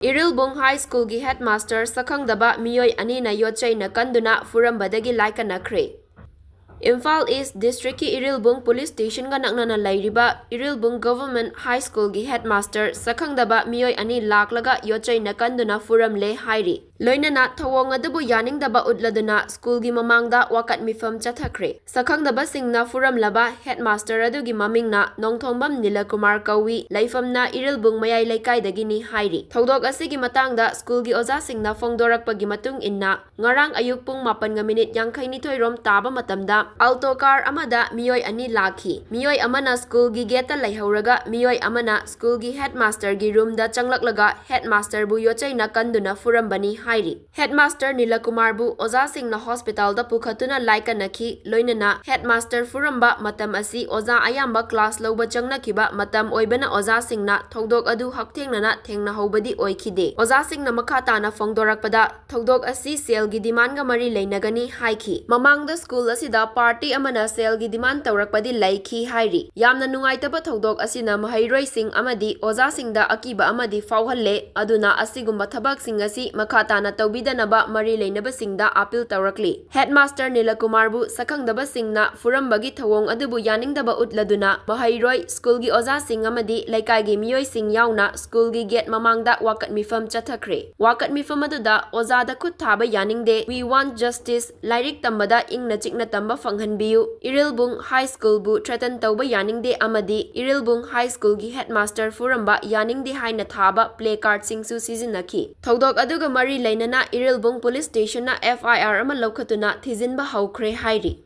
Irilbung High School gi Headmaster Sakkhangdaba Mioi anina Yotcheina Kanduna Phurambadagi LAIKANNAKHRE. Imphal East District ki Irilbung Police Station ga naknana lairiba Irilbung Government High School gi Headmaster Sakkhangdaba Mioi ani laklaga Yotcheina Kanduna Phuramle hairi. Loinana thawong adabu yaningdaba utladuna school gi mamangda wakat mifam chathakre. Sakkhangdaba singna Phuramlaba Headmaster adugi mamingna Nongthombam Nilakumar kawi laifamna Irilbung mayai laikkaidagi ni hairi. Thodok asigi matangda school gi oja singna phongdorakpagi matung inna ngarang ayuk pung 8:52 rom taba matamda Alto car amada Mioi ani lakhi. Mioi amana school gi gate laihawraga Mioi amana school gi headmaster gi room da changlaklaga headmaster bu Yotcheina Kanduna Phurambani hairi. Headmaster Nilakumar bu oja singna hospital da pukhatuna laikannakhi loinana headmaster Phuramba matam asi oja ayamba class lauba changnakiba matam oibana oja singna thodok adu hakthengnana thengna hobadi oikhide. Oja singna makhatana phongdorakpada thodok asi sel gi demand ga mari leinagani haiki. Mamangda school asida party amana sel gi demand tawrakpadi laiki hairi. Yamna nungaitaba thodok asina mahairoi sing amadi oja singda akiba amadi fauhalle aduna asigumba thabak sing asi makhatana tawbidanaba mari leinaba singda appeal tawrakli. Headmaster Nilakumar bu Sakkhangdaba singna Phurambagi thawong adubu yaningdaba utladuna mahairoi school gi oja sing amadi laikai gi mioi sing yauna school gi gate mamangda wakat mifam chathakre. Wakat mifam aduda oja da khut thaba yaningde we want justice lairik tambada ingna chikna tamba fanghanbiyu. Irilbung High School bu threaten tawba yaningde amadi Irilbung High School gi Headmaster Phuramba yaningde haina thaba placard singsu sizinaki. Thodok aduga mari lainana Irilbung Police Station na FIR ama laukhatuna thijinba haukhre hairi.